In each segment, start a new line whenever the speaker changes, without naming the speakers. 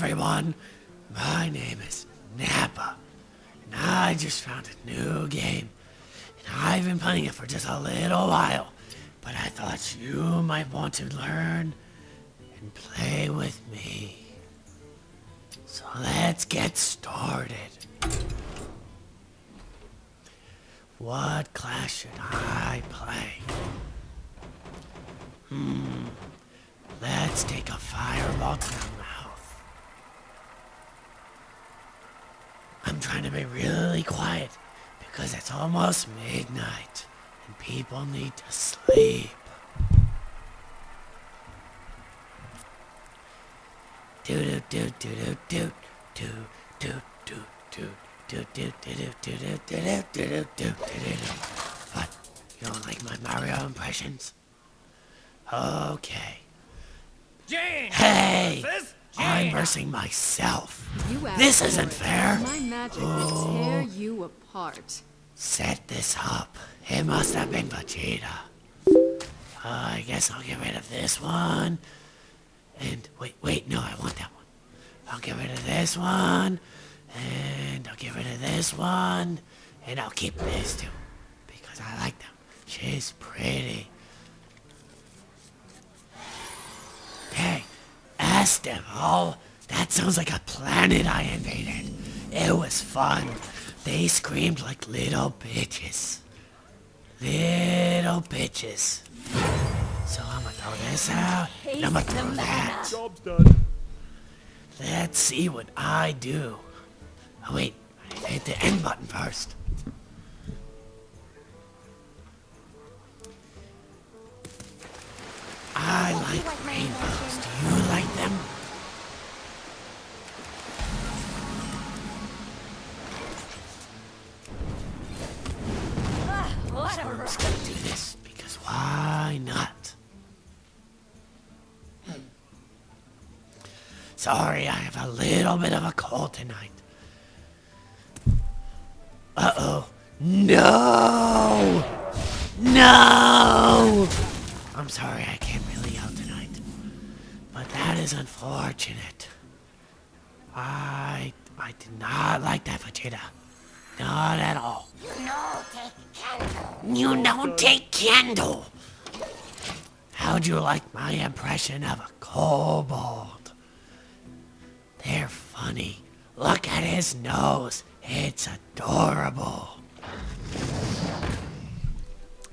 everyone, my name is Nappa, and I just found a new game, and I've been playing it for just a little while, but I thought you might want to learn and play with me. So let's get started. What class should I play? Let's take a fireball to the mouth. I'm trying to be really quiet because it's almost midnight and people need to sleep. Do do do do do do do do do do do do do do do do do do do. What? You don't like my Mario impressions? Okay.
Jane!
Hey!
Jane.
I'm versing myself. This isn't fair.
My magic will tear you apart.
Set this up. It must have been Vegeta. I guess I'll get rid of this one. And wait, no, I want that one. I'll get rid of this one. And I'll get rid of this one. And I'll keep these two. Because I like them. She's pretty. Hey, Esteval. That sounds like a planet I invaded. It was fun. They screamed like little bitches. Little bitches. So I'm gonna throw this out, and I'm gonna throw that.
Job's done.
Let's see what I do. Oh wait, I need to hit the end button first. I like rainbows. Do you like them? I'm just gonna do this because why not? Sorry, I have a little bit of a cold tonight. Uh-oh. No! No! I'm sorry, I can't really yell tonight. But that is unfortunate. I did not like that, Vegeta. Not at all. You don't take candle. How'd you like my impression of a kobold? They're funny. Look at his nose. It's adorable.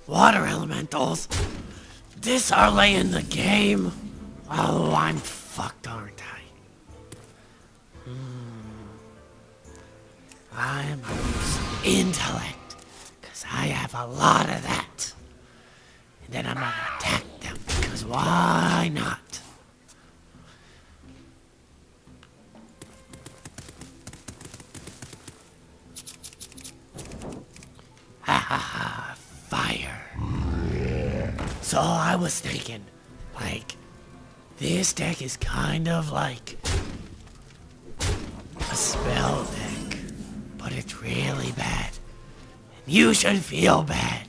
Water elementals. This early in the game? Oh, I'm fucked, aren't I? I'm gonna use some intellect, because I have a lot of that. And then I'm gonna attack them, because why not? Ha ha ha, fire. So I was thinking, like, this deck is kind of like a spell deck, but it's really bad. And you should feel bad,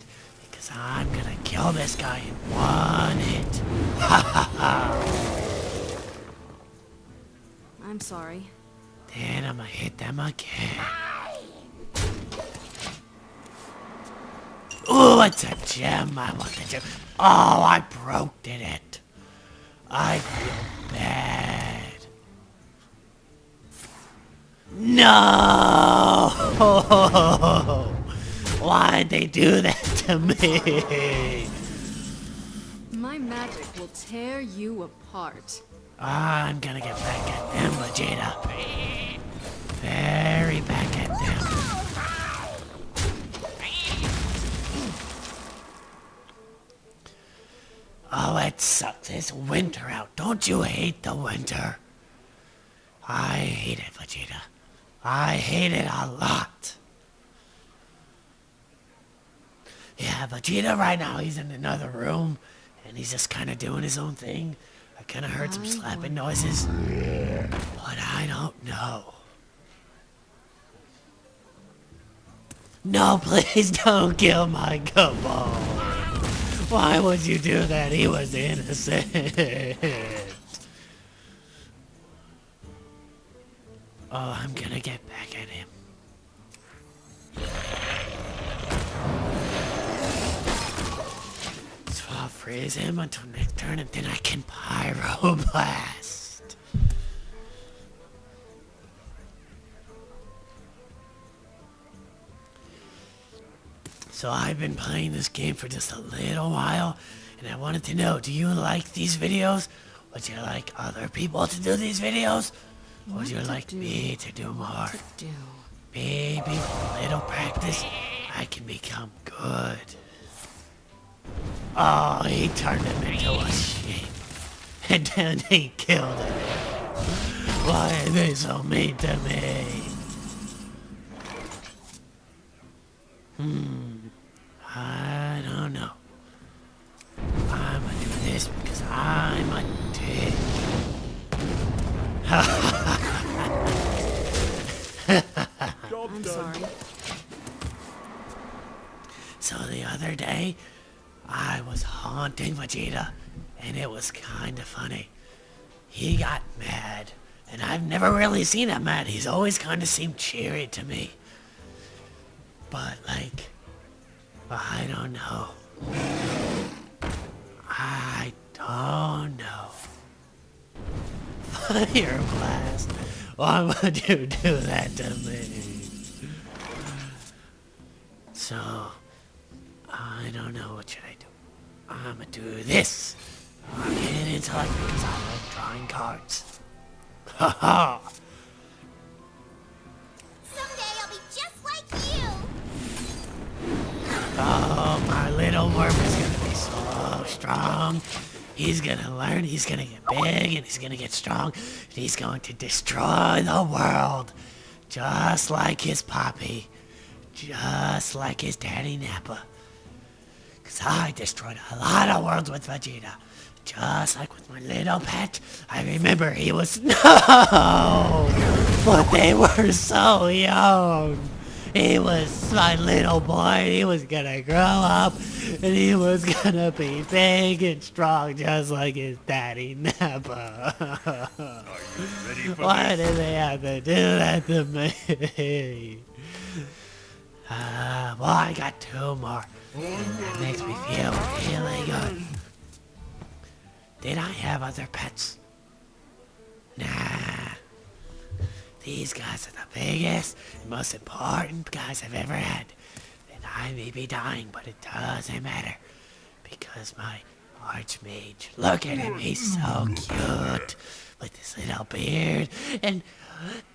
because I'm gonna kill this guy in one hit. Ha ha ha.
I'm sorry.
Then I'm gonna hit them again. Ooh, it's a gem. I want the gem. Oh, I broke it. I feel bad. No! Why'd they do that to me?
My magic will tear you apart.
I'm gonna get back at them, Vegeta. Very back at them. Oh, it sucks. It's winter out. Don't you hate the winter? I hate it, Vegeta. I hate it a lot. Yeah, Vegeta right now, he's in another room, and he's just kind of doing his own thing. I kind of heard some slapping noises, but I don't know. No, please don't kill my Kabal. Why would you do that? He was innocent. Oh, I'm gonna get back at him. So I'll freeze him until next turn and then I can pyroblast. So I've been playing this game for just a little while, and I wanted to know, do you like these videos? Would you like other people to do these videos? Or would you like me to do more? Maybe with a little practice, I can become good. Oh, he turned him into a sheep. And then he killed him. Why are they so mean to me? I don't know. I'm gonna do this because I'm a dick.
I'm sorry.
So the other day, I was haunting Vegeta, and it was kind of funny. He got mad, and I've never really seen him mad. He's always kind of seemed cheery to me. But, like, I don't know. I don't know. Fire blast. Why would you do that to me? So, I don't know. What should I do? I'm gonna do this. I'm getting intellect because I like drawing cards. Haha.
Someday I'll be just like you.
Oh, my little worm is gonna be so strong. He's gonna learn, he's gonna get big, and he's gonna get strong, and he's going to destroy the world. Just like his poppy. Just like his daddy Nappa. Cause I destroyed a lot of worlds with Vegeta. Just like with my little pet. I remember he was... No! But they were so young. He was my little boy. He was gonna grow up. And he was gonna be big and strong just like his daddy Nappa. Why did they have to do that to me? Well, I got 2 more. And that makes me feel really good. Did I have other pets? Nah. These guys are the biggest and most important guys I've ever had. And I may be dying, but it doesn't matter. Because my Archmage, look at him, he's so cute. With this little beard. And,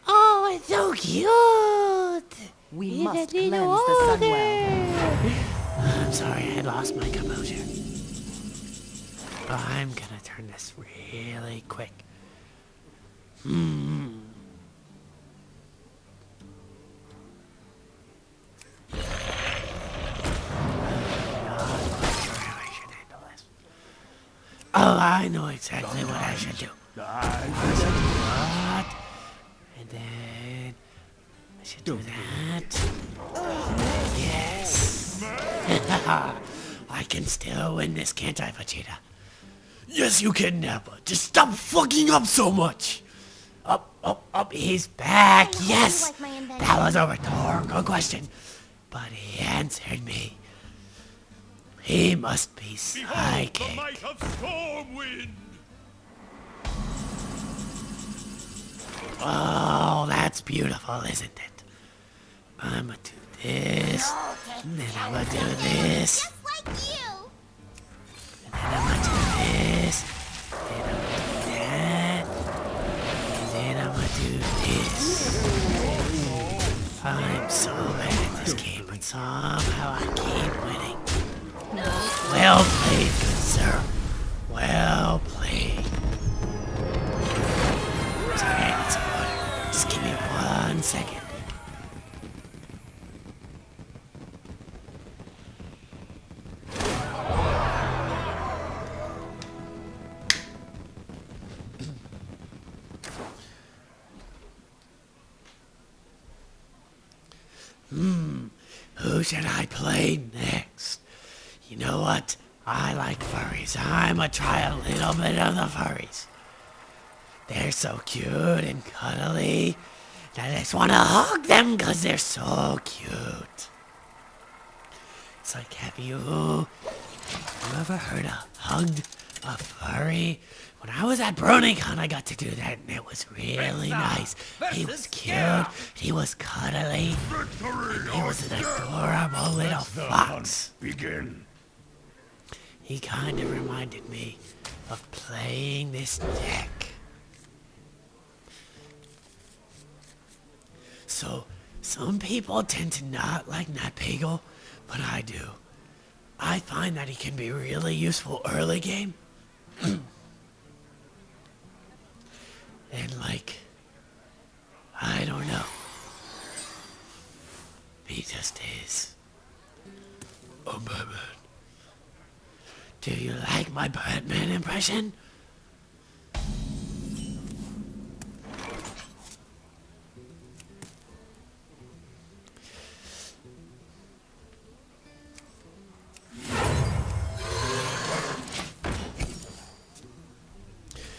oh, it's so cute.
We must cleanse the Sunwell.
I'm sorry, I lost my composure. But I'm gonna turn this really quick. Oh, I know exactly what I should do. I should do that. And then I should do that. Yes. I can still win this, can't I, Vegeta? Yes, you can, Nappa. Just stop fucking up so much. Up, he's back. Yes. That was a rhetorical question. But he answered me. He must be psychic.
The might of Stormwind.
Oh, that's beautiful, isn't it? I'm gonna do this, and then I'm gonna do this,
Just like you.
and then I'm gonna do this, then I'm gonna do that, and then I'm gonna do this. I'm so bad at this game, but somehow I keep winning. Well played, good sir. Well played. Sorry, I need some water. Just give me 1 second. Who should I play next? You know what? I like furries. I'm gonna try a little bit of the furries. They're so cute and cuddly, I just want to hug them because they're so cute. It's like, have you ever heard of hugged a furry? When I was at BronyCon, I got to do that, and it was really nice. He was cute, he was cuddly, and he was an adorable little fox.
Begin.
He kind of reminded me of playing this deck. So, some people tend to not like Nappa, but I do. I find that he can be really useful early game. And like, I don't know. He just is. Oh, Batman. Do you like my Batman impression?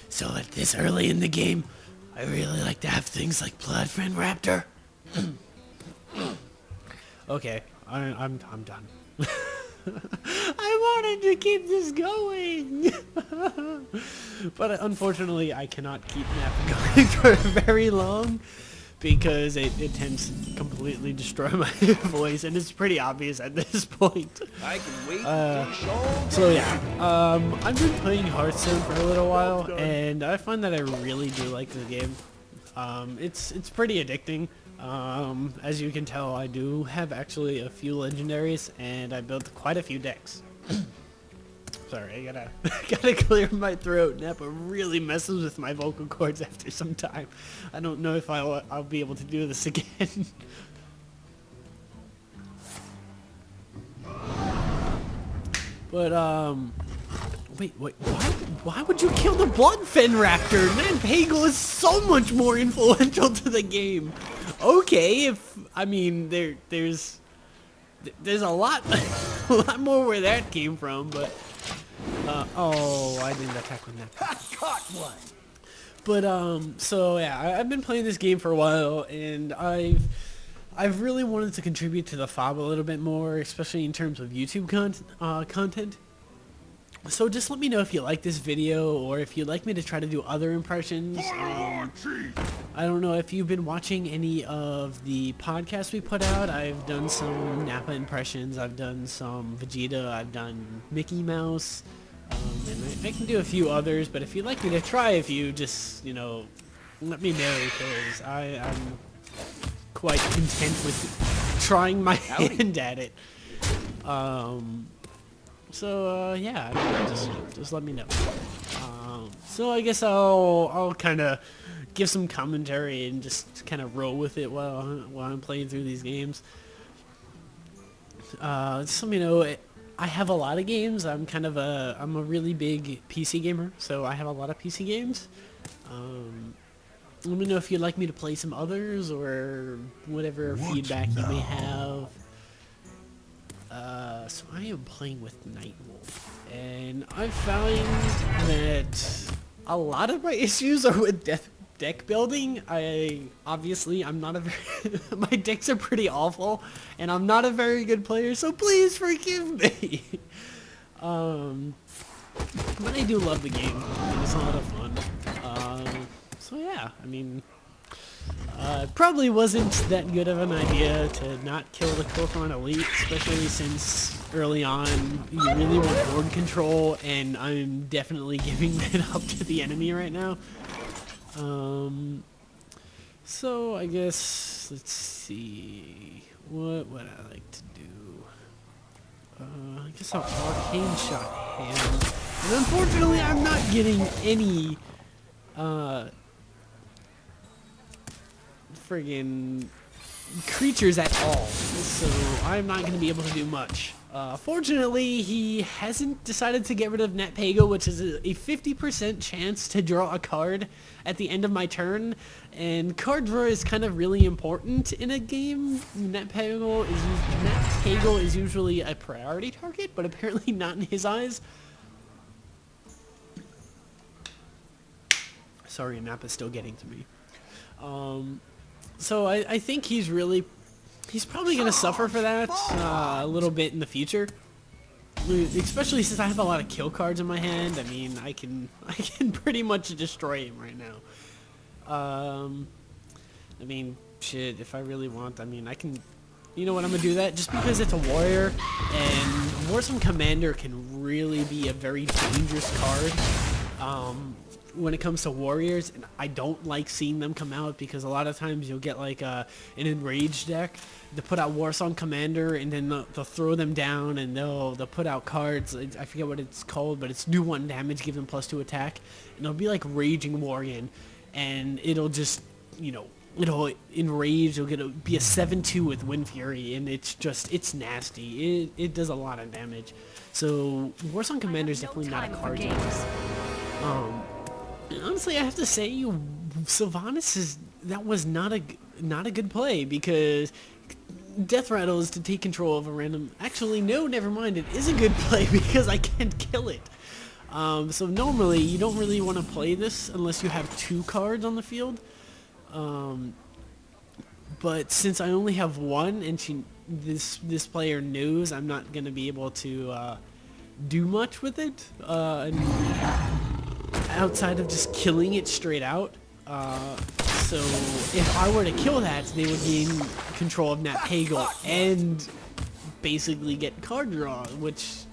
So at this early in the game, I really like to have things like Bloodfriend Raptor. Okay, I'm done. I wanted to keep this going, but unfortunately I cannot keep Nappa going for very long because it tends to completely destroy my voice, and it's pretty obvious at this point.
I can wait.
So yeah, I've been playing Hearthstone for a little while, and I find that I really do like the game. It's pretty addicting. As you can tell, I do have actually a few legendaries, and I built quite a few decks. Sorry, I gotta clear my throat. Nappa really messes with my vocal cords after some time. I don't know if I'll be able to do this again. But wait, why would you kill the Bloodfen Raptor? Nappa is so much more influential to the game. Okay, I mean there's a lot more where that came from, but oh, I didn't attack with that.
Caught one.
But so yeah, I've been playing this game for a while, and I've really wanted to contribute to the FOB a little bit more, especially in terms of YouTube content. So just let me know if you like this video, or if you'd like me to try to do other impressions. I don't know if you've been watching any of the podcasts we put out. I've done some Nappa impressions, I've done some Vegeta, I've done Mickey Mouse, and I can do a few others, but if you'd like me to try a few, just, you know, let me know, because I'm quite content with trying my hand at it. So yeah, just let me know. So I guess I'll kind of give some commentary and just kind of roll with it while I'm playing through these games. Just let me know. I have a lot of games. I'm a really big PC gamer, so I have a lot of PC games. Let me know if you'd like me to play some others, or whatever feedback you may have. So I am playing with Nightwolf, and I found that a lot of my issues are with deck building. I'm not a very my decks are pretty awful, and I'm not a very good player, so please forgive me. But I do love the game. It's a lot of fun. So yeah, I mean, probably wasn't that good of an idea to not kill the Kothorn Elite, especially since early on you really want board control, and I'm definitely giving that up to the enemy right now. So I guess, let's see, what would I like to do? I guess I'll Arcane Shot him. And unfortunately I'm not getting any, friggin' creatures at all, so I'm not going to be able to do much. Fortunately, he hasn't decided to get rid of Nappa, which is a 50% chance to draw a card at the end of my turn, and card draw is kind of really important in a game. Nappa is usually a priority target, but apparently not in his eyes. Sorry, Nappa's still getting to me.
So I think he's probably going to suffer for that a little bit in the future. Especially since I have a lot of kill cards in my hand. I mean, I can pretty much destroy him right now. I mean, shit, if I really want, I mean, I can... You know what, I'm going to do that just because it's a warrior, and Warsome Commander can really be a very dangerous card when it comes to warriors, and I don't like seeing them come out because a lot of times you'll get like an enraged deck to put out Warsome Commander, and then they'll throw them down, and they'll put out cards, I forget what it's called, but it's do 1 damage, give them +2 attack, and it'll be like Raging Worgen, and it'll just, you know, it'll enrage, it'll be a 7-2 with Wind Fury, and it's nasty. It does a lot of damage. So Warsong Commander is definitely not a card. Honestly, I have to say, Sylvanas that was not a good play, because Death Rattle is to take control of a random... Actually, no, never mind. It is a good play because I can't kill it. So normally, you don't really want to play this unless you have 2 cards on the field. But since I only have 1, and this player knows I'm not going to be able to do much with it, outside of just killing it straight out. So if I were to kill that, they would gain control of Nat Pagal and basically get card draw, which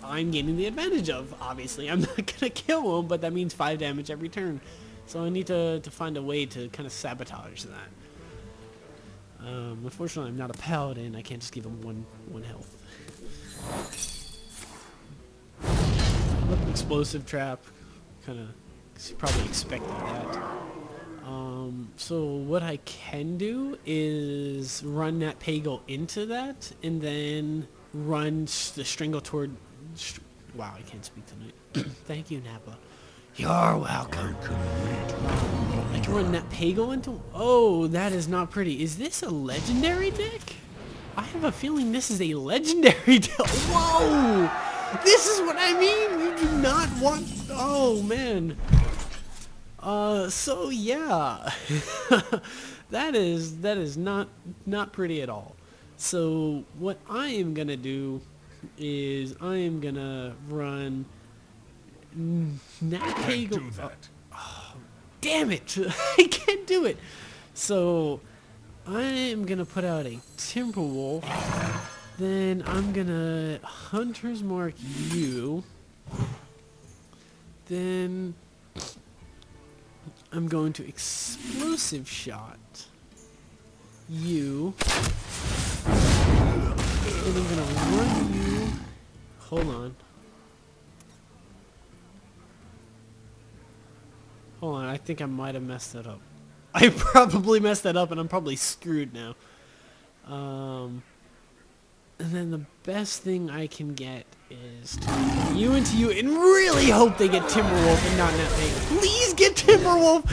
I'm gaining the advantage of. Obviously, I'm not gonna kill him, but that means 5 damage every turn. So I need to find a way to kind of sabotage that. Unfortunately, I'm not a paladin. I can't just give him one health. Explosive trap. Kind of probably expected that. So what I can do is run that Pagal into that, and then run the Strangle toward... Wow, I can't speak tonight. Thank you, Nappa.
You're welcome.
I can run that Pagal into... Oh, that is not pretty. Is this a legendary deck? I have a feeling this is a legendary deck. Whoa! This is what I mean! You do not want... Oh, man. So yeah. that is not pretty at all. So what I am gonna do is I am gonna run Nat Pagal.
Do that.
Oh, damn it! I can't do it. So I am gonna put out a Timberwolf. Then I'm gonna Hunter's Mark you. Then I'm going to Explosive Shot you. Then I'm gonna run you. Hold on. Hold on, I think I might have messed that up. I probably messed that up, and I'm probably screwed now. And then the best thing I can get is to run you into you and really hope they get Timberwolf and not Nat Pagal. Please get Timberwolf!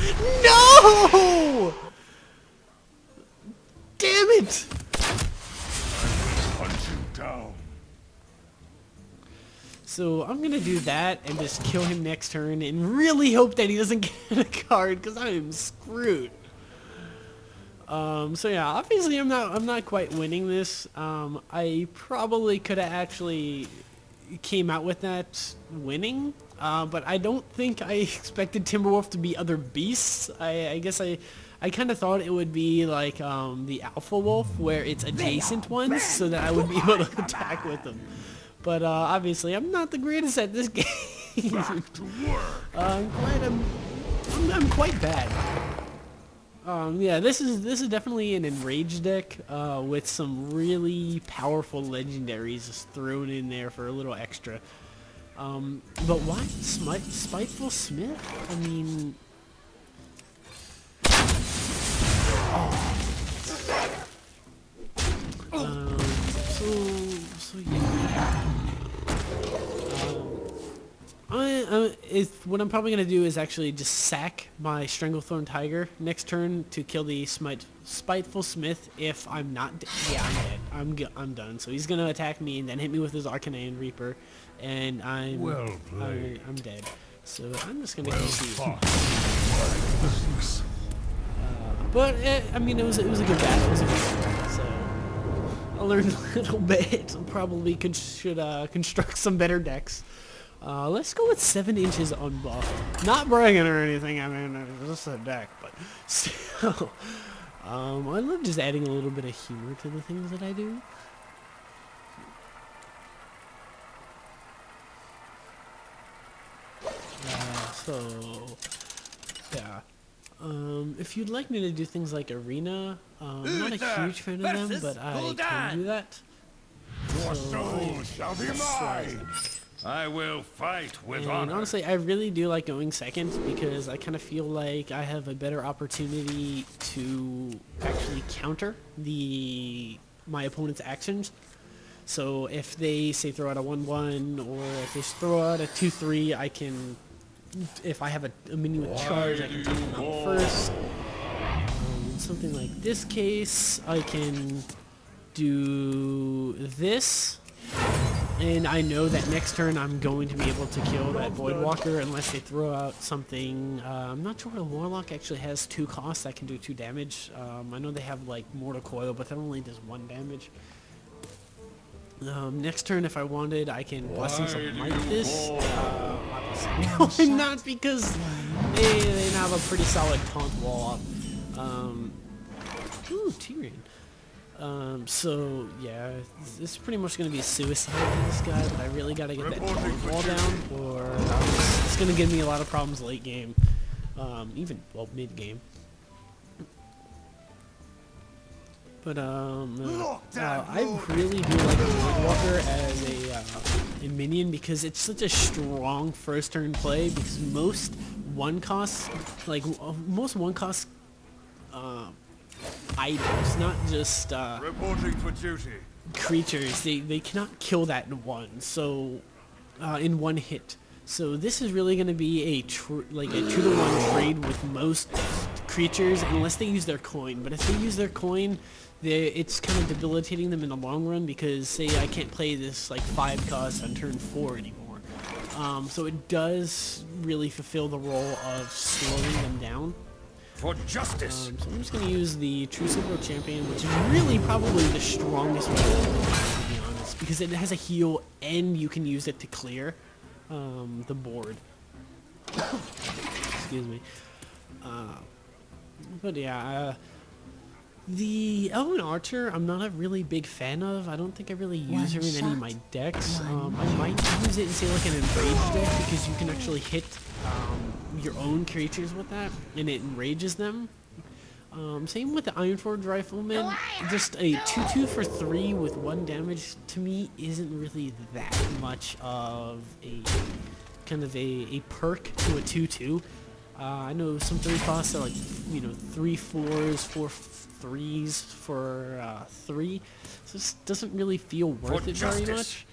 No! Damn it!
Hunt you down.
So I'm gonna do that and just kill him next turn and really hope that he doesn't get a card, because I am screwed. So yeah, obviously I'm not quite winning this. I probably could have actually came out with that winning, but I don't think I expected Timberwolf to be other beasts. I guess I kind of thought it would be like the Alpha Wolf, where it's adjacent ones, so that I would be able to attack with them. But obviously I'm not the greatest at this game.
Back to work.
I'm quite bad. Yeah, this is definitely an enraged deck with some really powerful legendaries just thrown in there for a little extra. But why Spiteful Smith? I mean, so yeah. What I'm probably gonna do is actually just sack my Stranglethorn Tiger next turn to kill the Spiteful Smith. If I'm not, yeah, I'm dead. I'm done. So he's gonna attack me and then hit me with his Arcanine Reaper, and I'm dead. So I'm just gonna concede. But I mean, it was a good battle. It was a good battle. So I learned a little bit. Probably should construct some better decks. Let's go with 7 inches unbuffed. Not bragging or anything. I mean, it's just a deck, but still. I love just adding a little bit of humor to the things that I do. So, yeah. If you'd like me to do things like Arena, I'm not a huge fan of them, but I can do that.
Your
So,
soul shall be mine. I will fight with
and
honor.
honestly, I really do like going second because I kind of feel like I have a better opportunity to actually counter my opponent's actions. So if they say throw out a 1-1 or if they throw out a 2-3, I can, if I have a minion with charge, I can take them out first. In something like this case, I can do this. And I know that next turn I'm going to be able to kill that Voidwalker unless they throw out something. I'm not sure a Warlock actually has 2 costs that can do 2 damage. I know they have like Mortal Coil, but that only does 1 damage. Next turn, if I wanted, I can Blessings of Might this. Obviously not because they now have a pretty solid taunt wall up. Ooh, Tyrion. So yeah, it's pretty much going to be suicide for this guy, but I really got to get that taunt wall down, or it's going to give me a lot of problems late game, even, well, mid game. But I really do like Voidwalker as a minion because it's such a strong first turn play, because most one cost items, not just
Reporting for duty.
creatures, they cannot kill that in one, so in one hit. So this is really going to be a 2-to-1 trade with most creatures unless they use their coin. But if they use their coin, it's kind of debilitating them in the long run, because say I can't play this like 5 cost on turn 4 anymore. So it does really fulfill the role of slowing them down.
For justice.
So I'm just going to use the True Silver Champion, which is really probably the strongest weapon, to be honest, because it has a heal and you can use it to clear the board. Excuse me. But yeah, the Elven Archer I'm not a really big fan of. I don't think I really use her in any of my decks. I might use it in say like an Enraged deck, because you can actually hit your own creatures with that, and it enrages them. Same with the Ironforge Rifleman. Just a 2/2 for 3 with 1 damage to me isn't really that much of a kind of a perk to a 2/2. I know some 3 costs are like 3 4s, 4 3s for 3. So this doesn't really feel worth it very much.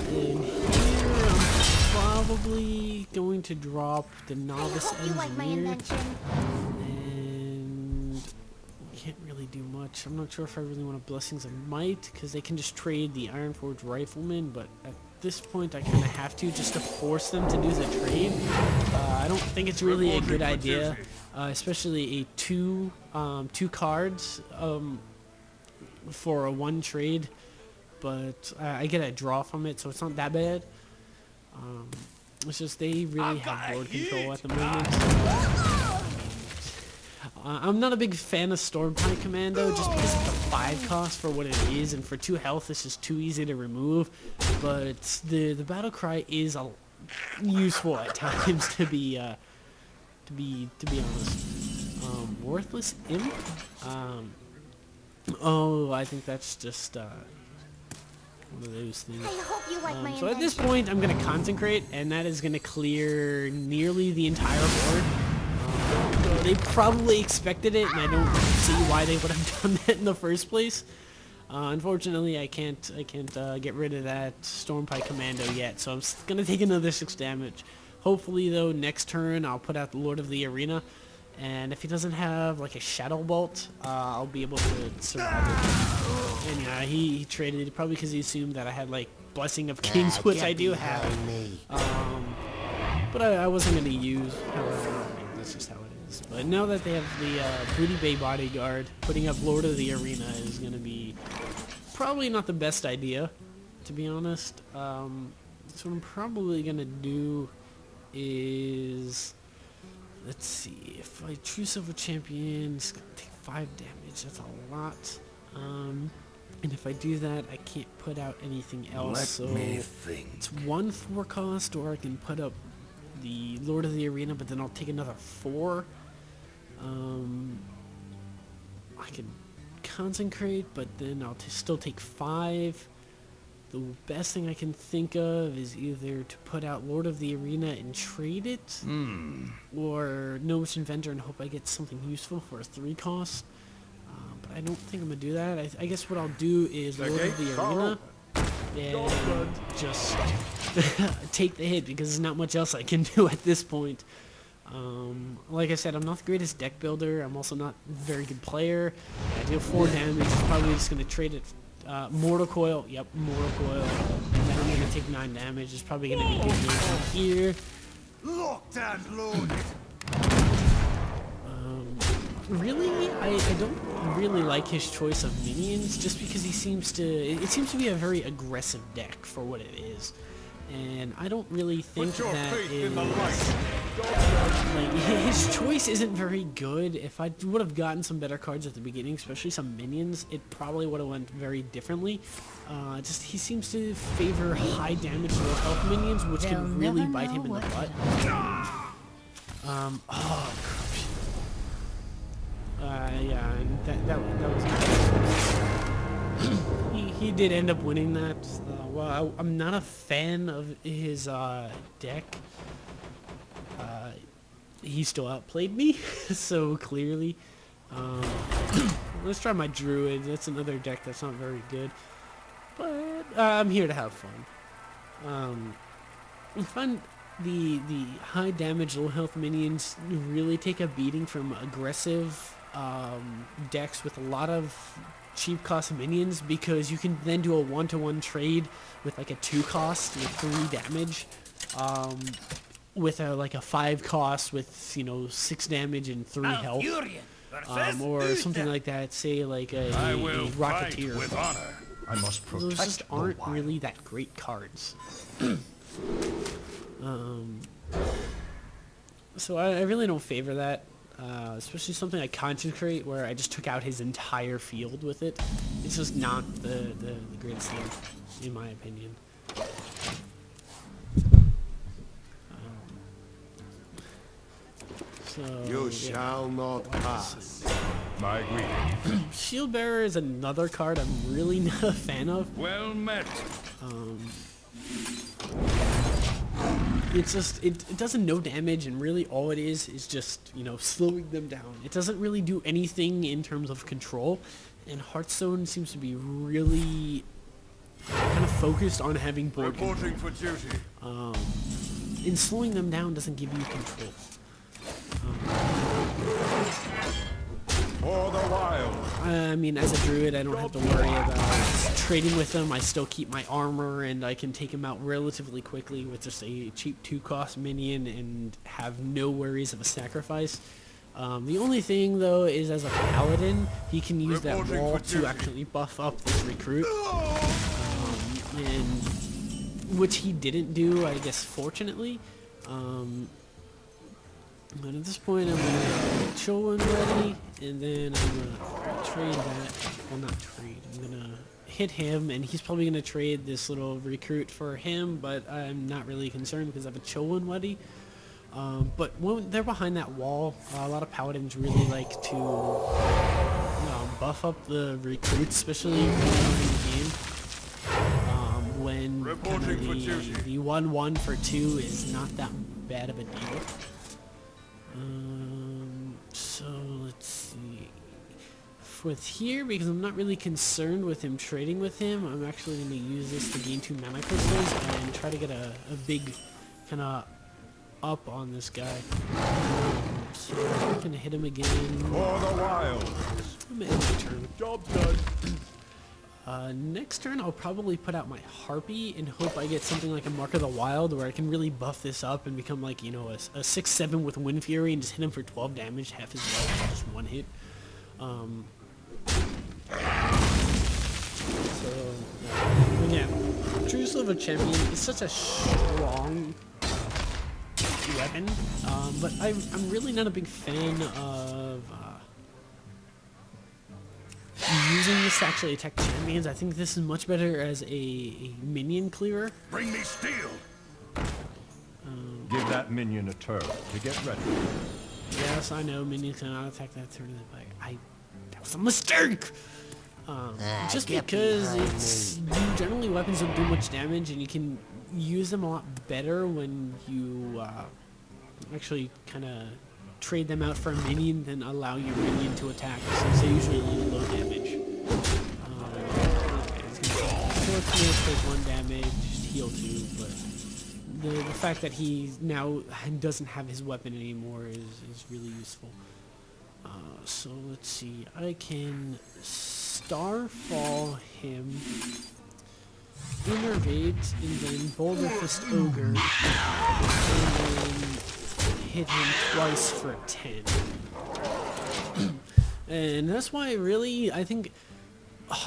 And here I'm probably going to drop the Novice Engineer, and can't really do much. I'm not sure if I really want a Blessings of Might, because they can just trade the Ironforge Rifleman, but at this point I kind of have to, just to force them to do the trade. I don't think it's really a good idea, especially a two cards for a 1 trade, but I get a draw from it, so it's not that bad. It's just they really have board control at the moment. I'm not a big fan of Stormpike Commando, just because it's a 5 cost for what it is, and for 2 health it's just too easy to remove. But the battle cry is useful at times, to be honest. Worthless Imp. Oh, I think that's just one of those things.
I hope you like my
So at this
invention.
point, I'm going to Consecrate, and that is going to clear nearly the entire board. They probably expected it, and I don't see why they would have done that in the first place. Unfortunately, I can't get rid of that Stormpike Commando yet, so I'm going to take another 6 damage. Hopefully, though, next turn I'll put out the Lord of the Arena, and if he doesn't have like a Shadow Bolt, I'll be able to survive it. And yeah, he traded it probably because he assumed that I had like Blessing of Kings, which I do have. But I wasn't going to use. However, I mean, that's just how it is. is. But now that they have the Booty Bay bodyguard, putting up Lord of the Arena is going to be probably not the best idea, to be honest. So what I'm probably going to do is... Let's see, if I True Silver Champion, it's going to take 5 damage. That's a lot. And if I do that, I can't put out anything else.
Let me think.
It's 1 4 cost, or I can put up the Lord of the Arena, but then I'll take another 4. I can consecrate, but then I'll still take 5. The best thing I can think of is either to put out Lord of the Arena and trade it, or Gnomish Inventor and hope I get something useful for a 3 cost. But I don't think I'm going to do that. I guess what I'll do is Lord of the Arena and just take the hit, because there's not much else I can do at this point. Like I said, I'm not the greatest deck builder. I'm also not a very good player. I deal 4 damage. I'm probably just going to trade it. Mortal Coil, yep, Mortal Coil. And then I'm going to take 9 damage. It's probably going to be good damage here.
Locked and loaded.
Really, I don't really like his choice of minions, just because he seems to... It seems to be a very aggressive deck for what it is. And I don't really think
Put your
that
faith
is...
in the light.
Like, his choice isn't very good. If I would have gotten some better cards at the beginning, especially some minions, it probably would have went very differently. Just he seems to favor high damage, low health minions, which
They'll
can really
never
bite
know
him in the
what
butt. Oh, corruption. Yeah, and that was he did end up winning that. Well, I'm not a fan of his deck. He still outplayed me so clearly. Let's try my Druid. That's another deck that's not very good, but I'm here to have fun. I find the high damage, low health minions really take a beating from aggressive decks with a lot of cheap cost minions, because you can then do a 1-to-1 trade with like a 2 cost with 3 damage, with like a 5 cost with 6 damage and 3 health, or something like that. Say like a Rocketeer.
With honor. I must protect.
Those just aren't really that great cards. So I really don't favor that. Especially something like Consecrate, where I just took out his entire field with it. It's just not the greatest thing, in my opinion.
You shall not pass.
My greeting.
Shield Bearer is another card I'm really not a fan of.
Well met.
It's just, it does no damage, and really all it is just, slowing them down. It doesn't really do anything in terms of control, and Hearthstone seems to be really kind of focused on having board control.
Reporting for duty.
And slowing them down doesn't give you control.
For the wild.
I mean, as a Druid, I don't have to worry about trading with them. I still keep my armor, and I can take him out relatively quickly with just a cheap 2-cost minion and have no worries of a sacrifice. The only thing, though, is as a Paladin, he can use that wall to actually buff up this recruit. And which he didn't do, I guess, fortunately. But at this point, I'm gonna chill one ready, and then I'm gonna trade that. Well, not trade. I'm gonna hit him, and he's probably gonna trade this little recruit for him. But I'm not really concerned because I have a chill one ready. But when they're behind that wall, a lot of paladins really like to buff up the recruits, especially early on in the game. When kind of the 1-1 for 2 is not that bad of a deal. So let's see. With here, because I'm not really concerned with him trading with him, I'm actually going to use this to gain 2 mana crystals and try to get a big kind of up on this guy. So I'm going to hit him again.
For the wild.
I'm going to end my turn.
Job done.
Next turn, I'll probably put out my Harpy and hope I get something like a Mark of the Wild where I can really buff this up and become like, you know, a 6-7 with Wind Fury and just hit him for 12 damage, half his life, just one hit. So, again, True Silver Champion is such a strong weapon, but I'm really not a big fan of using this to actually attack champions. I think this is much better as a minion clearer.
Bring me steel.
Give that minion a turn to get ready.
Yes, I know minions cannot attack that turn, but that was a mistake! Just because generally weapons don't do much damage and you can use them a lot better when you actually kind of trade them out for a minion than allow your minion to attack, since they usually low damage. Okay, he's gonna take 1 damage, just heal 2, but the fact that he now doesn't have his weapon anymore is really useful. So let's see, I can Starfall him, Innervate, and then Boulder Fist Ogre, and then hit him twice for 10. And that's why really, I think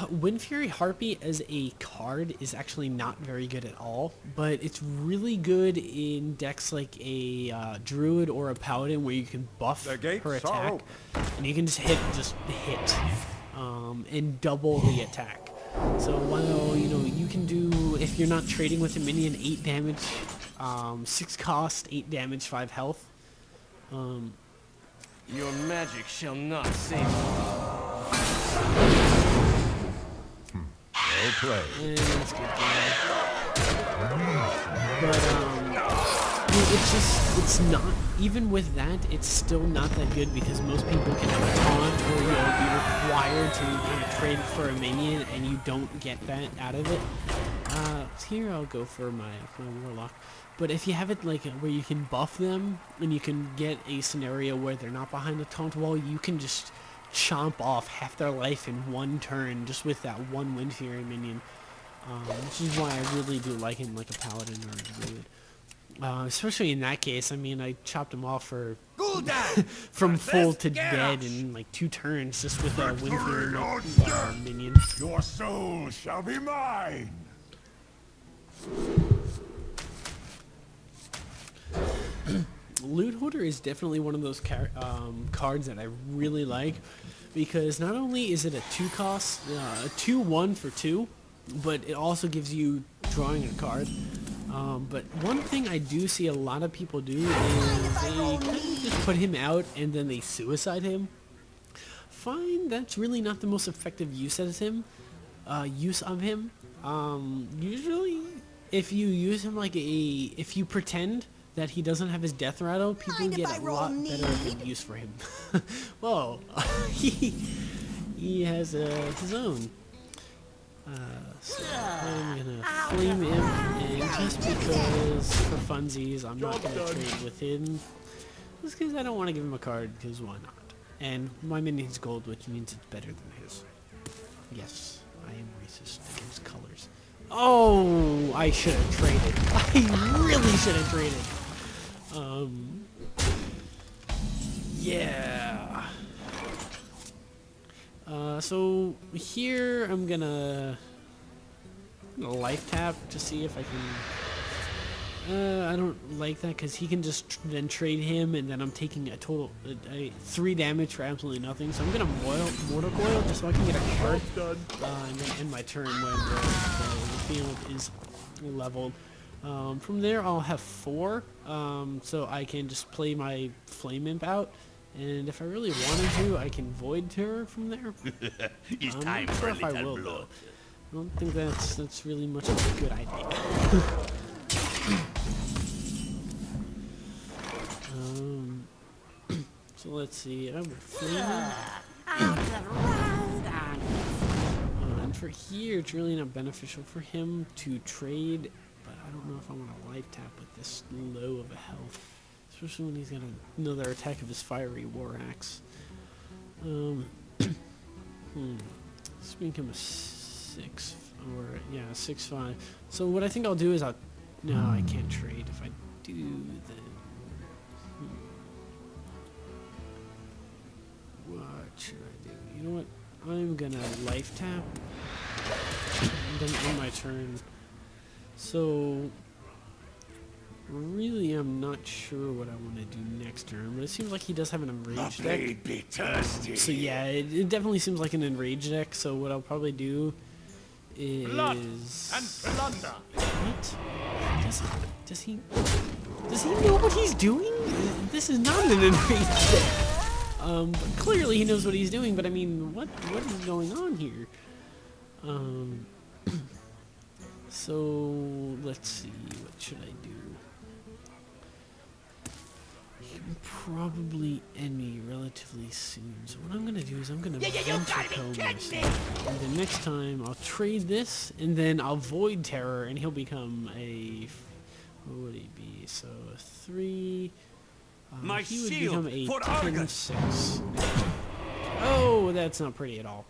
Wind Fury Harpy as a card is actually not very good at all, but it's really good in decks like a Druid or a Paladin where you can buff her attack, and you can just hit, and double the attack. So while, you know, you can do, if you're not trading with a minion, 8 damage, 6 cost, 8 damage, 5 health.
Your magic shall not save me.
Well played.
And that's good. But it's not, even with that, it's still not that good because most people can have a taunt or you'll be required to kind of trade for a minion and you don't get that out of it. Here I'll go for my Warlock. But if you have it like where you can buff them and you can get a scenario where they're not behind the taunt wall, you can just chomp off half their life in 1 turn just with that 1 Wind Fury minion. Which is why I really do like him like a Paladin or a Druid. Especially in that case, I mean, I chopped him off for from full to dead in like 2 turns just with a Wind Fury minion.
Your soul shall be mine.
Loot Hoarder is definitely one of those cards that I really like because not only is it a 2 cost, a 2/1 for 2, but it also gives you drawing a card. But one thing I do see a lot of people do is they kind of just put him out and then they suicide him. Fine, that's really not the most effective use of him. Usually, if you use him like if you pretend that he doesn't have his death rattle, people get a lot better good use for him. Whoa, he has his own. So I'm gonna flame him, and just because for funsies, I'm not gonna trade with him. Just because I don't want to give him a card, because why not? And my minion's gold, which means it's better than his. Yes, I am racist against colors. Oh, I should have traded. I really should have traded. Yeah. So here I'm gonna life tap to see if I can. I don't like that because he can just then trade him, and then I'm taking a total 3 damage for absolutely nothing. So I'm gonna Mortal Coil just so I can get a card, and then end my turn when the field is leveled. From there I'll have 4, so I can just play my Flame Imp out. And if I really wanted to, I can Void Terror from there.
It's
I'm
time
not
for
sure
a
if I
little
will,
blood.
though. I don't think that's really much of a good idea. So let's see. I would Flame and for here, it's really not beneficial for him to trade, but I don't know if I want to life tap with this low of a health. Especially when he's got another attack of his Fiery War Axe. Let's make him a 6 or yeah 6-5. So what I think I'll do is no, I can't trade. If I do then what should I do? You know what? I'm gonna life tap and then end my turn. So really, I'm not sure what I want to do next turn, but it seems like he does have an enraged deck.
Blade be thirsty.
So yeah, it definitely seems like an enraged deck. So what I'll probably do is
Blood and plunder.
what? Does he know what he's doing? This is not an enraged deck. But clearly he knows what he's doing. But I mean, what is going on here? So let's see. What should I do? He can probably end me relatively soon. So what I'm gonna do is I'm gonna Ventico myself. And then next time I'll trade this, and then I'll Void Terror, and he'll become a. What would he be? So a 3.
My
he would
shield
become a
for
10-6. Oh, that's not pretty at all.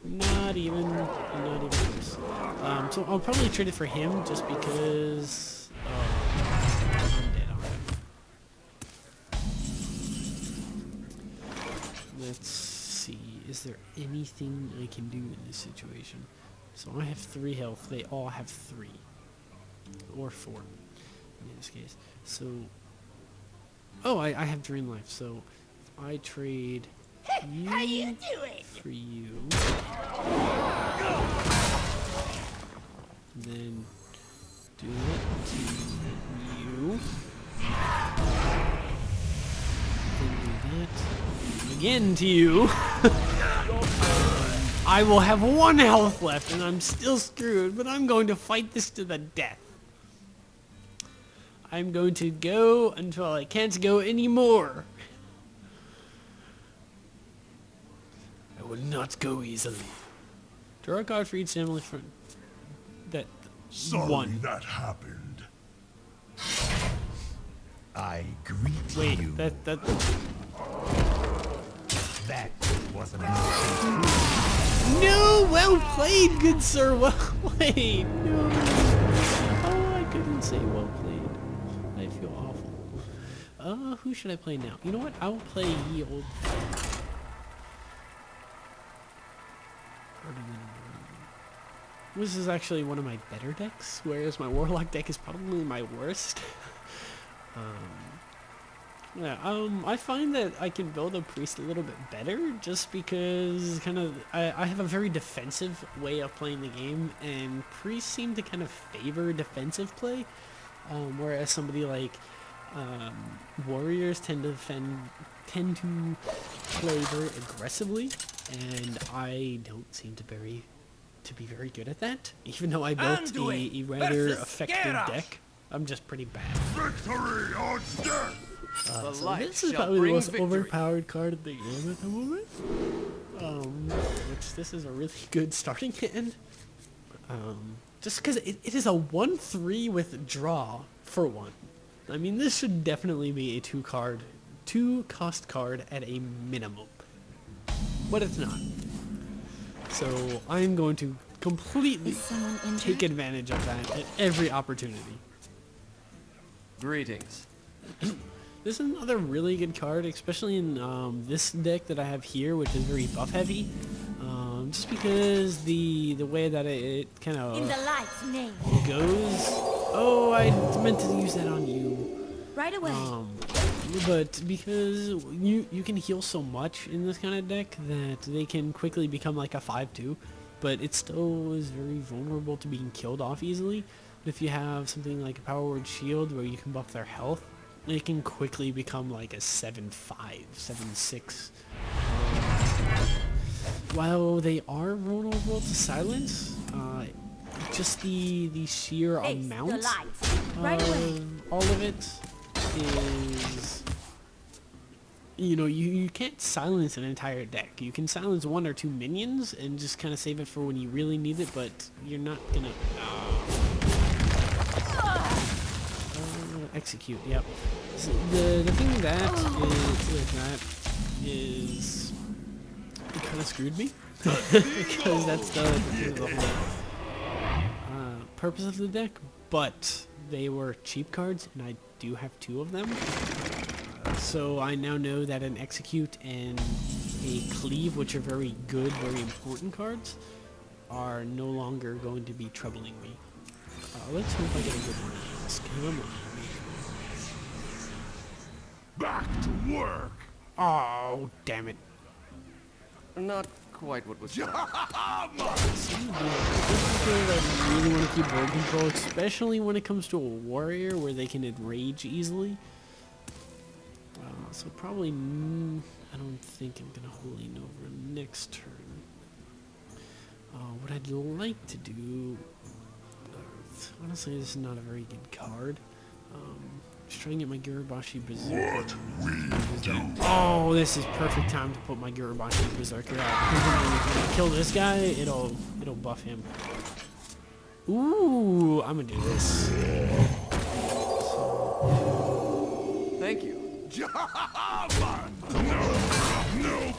Not even close. So I'll probably trade it for him just because. I'm dead already. Let's see. Is there anything I can do in this situation? So I have 3 health. They all have 3 or 4 in this case. So. Oh, I have Drain Life. So I trade.
How you doing?
For you. Then do it to you. Then do that again to you. I will have 1 health left and I'm still screwed, but I'm going to fight this to the death. I'm going to go until I can't go anymore. I will not go easily. Draw a card for each family friend. That
Sorry
one.
that happened. I greet
Wait,
you.
that
wasn't
No, well played, good sir. Well played. No. Oh, I couldn't say well played. I feel awful. Who should I play now? You know what? I'll play ye old. This is actually one of my better decks, whereas my Warlock deck is probably my worst. I find that I can build a Priest a little bit better just because I have a very defensive way of playing the game, and Priests seem to kind of favor defensive play, whereas somebody like Warriors tend to play very aggressively, and I don't seem to be very good at that. Even though I built a rather effective deck, I'm just pretty bad.
Victory or death!
So this is probably the most overpowered card of the game at the moment. Which this is a really good starting hand. Just because it is a 1/3 with draw for 1. I mean, this should definitely be a 2-cost card at a minimum. But it's not. So I'm going to completely take advantage of that at every opportunity.
Greetings.
This is another really good card, especially in this deck that I have here, which is very buff heavy. Just because the way that it kind of
In the light's name.
goes. Oh, I meant to use that on you.
Right away.
But because you can heal so much in this kind of deck that they can quickly become like a 5/2, but it still is very vulnerable to being killed off easily. But if you have something like a Power Word Shield where you can buff their health, it can quickly become like a 7/5, 7/6. While they are vulnerable to silence, just the sheer amount of all of it is, you can't silence an entire deck. You can silence 1 or 2 minions and just kind of save it for when you really need it, but you're not gonna execute. Yep. So the thing with that is it kind of screwed me because that's the whole purpose of the deck. But they were cheap cards, and I do have 2 of them. So I now know that an Execute and a Cleave, which are very good, very important cards, are no longer going to be troubling me. Let's hope I get a good one of these. Come on.
Back to work.
Oh, damn it.
Not quite what was planned.
I really want to keep board control, especially when it comes to a warrior where they can enrage easily. So probably, I don't think I'm going to Holy Nova next turn. What I'd like to do, honestly this is not a very good card. Just trying to get my Girabashi Berserker. Oh, this is perfect time to put my Girabashi Berserker out. When I kill this guy, it'll buff him. Ooh, I'm gonna do this.
Thank you.
No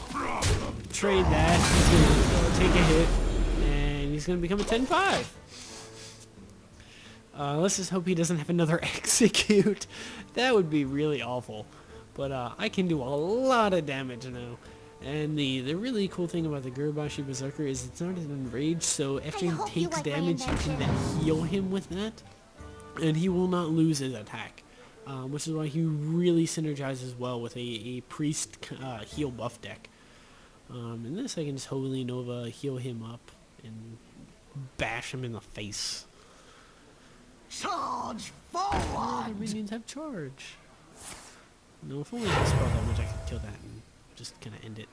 problem.
Trade that. He's gonna take a hit, and he's gonna become a 10-5. Let's just hope he doesn't have another Execute. That would be really awful. But I can do a lot of damage now. And the really cool thing about the Girabashi Berserker is it's not an enrage, so after he takes damage, you can then heal him with that. And he will not lose his attack. Which is why he really synergizes well with a priest heal buff deck. In this I can just Holy Nova, heal him up, and bash him in the face.
Charge
Other
forward!
minions have charge. No, if only I had spell damage, I could kill that and just kind of end it.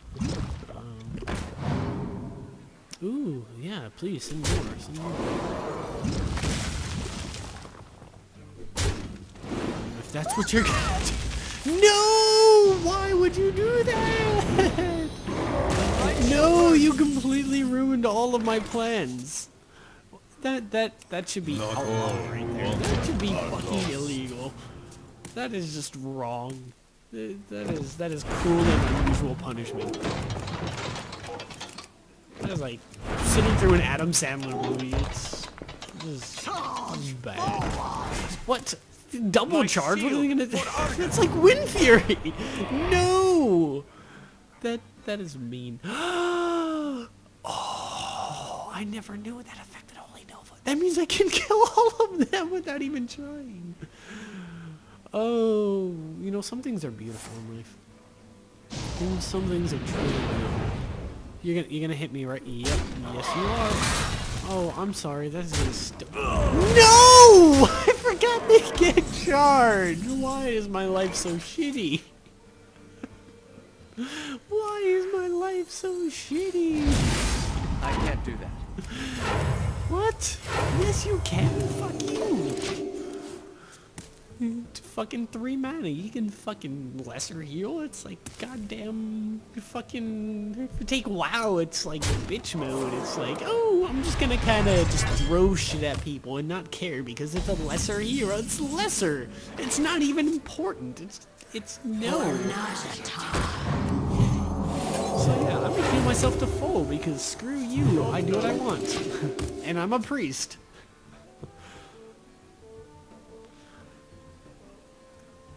Ooh, yeah, please, send more, send more. If that's what you're gonna do. No! Why would you do that? No, you completely ruined all of my plans. That should be outlawed right there. That should be fucking illegal. That is just wrong. That is cruel and unusual punishment. That is like sitting through an Adam Sandler movie. It's just bad. What? Double charge? What are they gonna do? That's like Wind Fury. No. That is mean. Oh, I never knew that affected Holy Nova. That means I can kill all of them without even trying. Oh, you know, some things are beautiful in life. And some things are truly beautiful. You're gonna hit me, right? Yep. Yes, you are. Oh, I'm sorry. That's gonna No! I forgot they get charged. Why is my life so shitty? Why is my life so shitty?
I can't do that.
What? Yes, you can. Fuck you. Fucking 3 mana. You can fucking lesser heal. It's like goddamn fucking. Take WoW. It's like bitch mode. It's like, oh, I'm just gonna kind of just throw shit at people and not care because it's a lesser hero. It's lesser. It's not even important. It's no. So yeah, I'm gonna heal myself to full because screw you. I do what I want, and I'm a priest.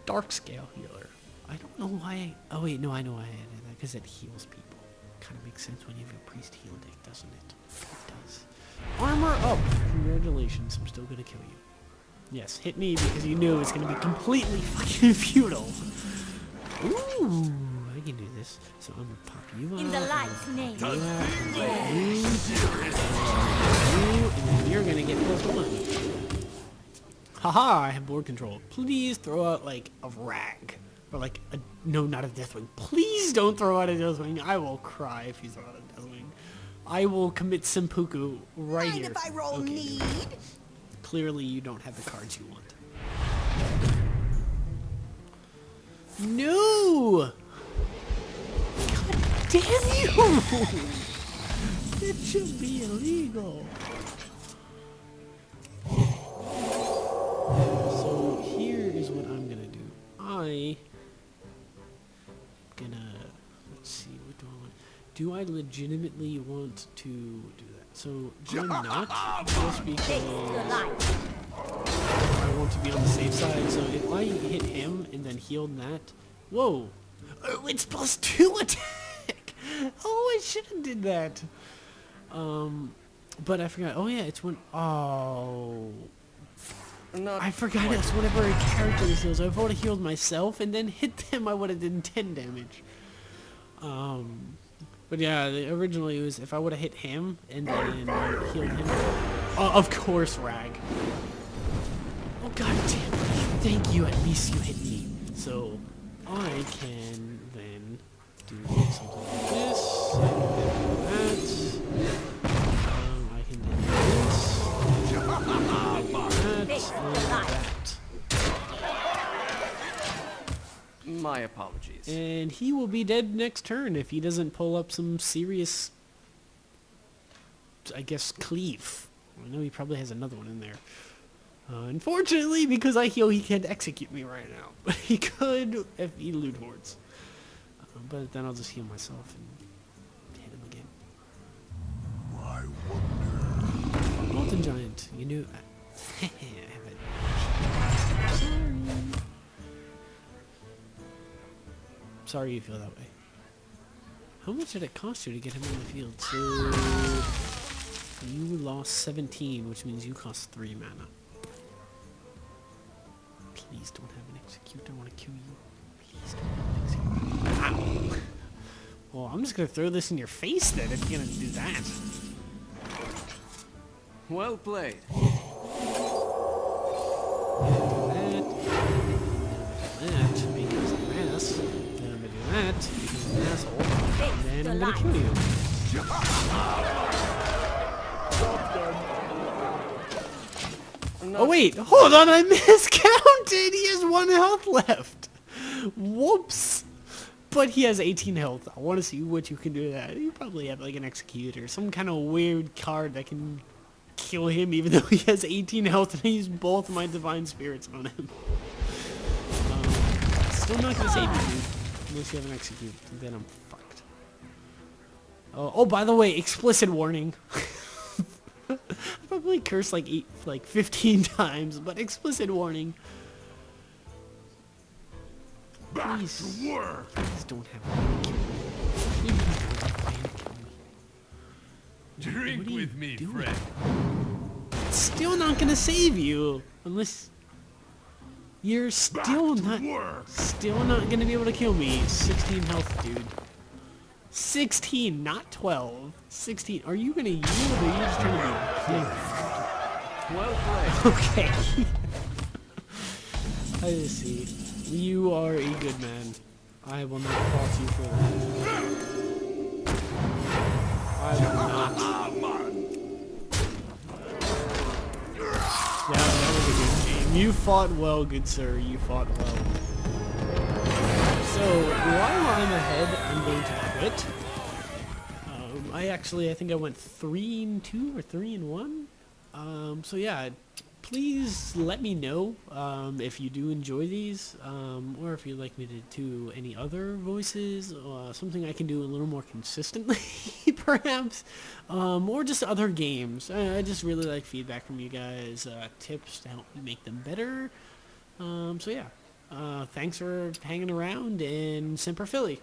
Dark Scale Healer. I don't know why. Oh wait, no, I know why I added that because it heals people. Kind of makes sense when you have a priest heal deck, doesn't it? It does. Armor up. Congratulations. I'm still gonna kill you. Yes, hit me because you knew it's gonna be completely fucking futile. Ooh, I can do this. So I'm gonna pop you out.
In the light's name.
And then you're gonna get +1. Haha, I have board control. Please throw out like a rag. Or like a, no, not a Deathwing. Please don't throw out a Deathwing. I will cry if you throw out a Deathwing. I will commit seppuku right here.
Mind if I roll need?
Clearly you don't have the cards you want. No! God damn you! It should be illegal. So here is what I'm gonna do. Let's see, what do I want? do I legitimately want to do that? So I'm not, just because I want to be on the safe side. So if I hit him and then healed that, whoa, oh, it's +2 attack. Oh, I should have did that. But I forgot. Oh yeah, it's when. Oh.
Not
I forgot
quite.
it's whenever a character is healed. So if I would have healed myself and then hit them, I would have done 10 damage. But yeah, originally it was if I would have hit him and then healed him. Of course, Rag. Oh god damn it. Thank you, at least you hit me. So I can then do something like this. I can then do this.
My apologies.
And he will be dead next turn if he doesn't pull up some serious, I guess, cleave. I know he probably has another one in there. Unfortunately, because I heal, he can't execute me right now. But he could if he loot hordes. But then I'll just heal myself and hit him again.
I wonder.
Molten Giant, you knew. I have it. Sorry you feel that way. How much did it cost you to get him on the field? So you lost 17, which means you cost 3 mana. Please don't have an execute. I want to kill you. Please don't have an execute. Ow. Well, I'm just gonna throw this in your face then if you're gonna do that.
Well played.
That because I'm an ass. Then I'm gonna do that because I'm an asshole. And then I'm gonna kill you. Oh wait, hold on, I miscounted! He has 1 health left! Whoops! But he has 18 health. I want to see what you can do with that. You probably have like an execute or some kind of weird card that can kill him even though he has 18 health and I use both my divine spirits on him. Still not gonna save you, dude. Unless you have an execute. Then I'm fucked. Oh, by the way, explicit warning. I probably cursed like 15 times, but explicit warning.
Back
Please,
to work.
please don't have a plan kill me. Please don't have a plan kill me.
Drink
What are you
with me,
doing?
friend.
It's still not gonna save you unless you're still
Back to work.
not gonna be able to kill me. 16 health, dude. 16, not 12. 16. Are you gonna yield or are you just trying to be
Well played.
okay? I just see. You are a good man. I will not fault you for that. I will not. Yeah, that was a good game. You fought well, good sir. You fought well. So, while I'm ahead, I'm going to quit. I think I went 3-2 or 3-1. So yeah, please let me know if you do enjoy these, or if you'd like me to do any other voices, something I can do a little more consistently, perhaps, or just other games. I just really like feedback from you guys, tips to help me make them better. So yeah, thanks for hanging around, and Semper Philly.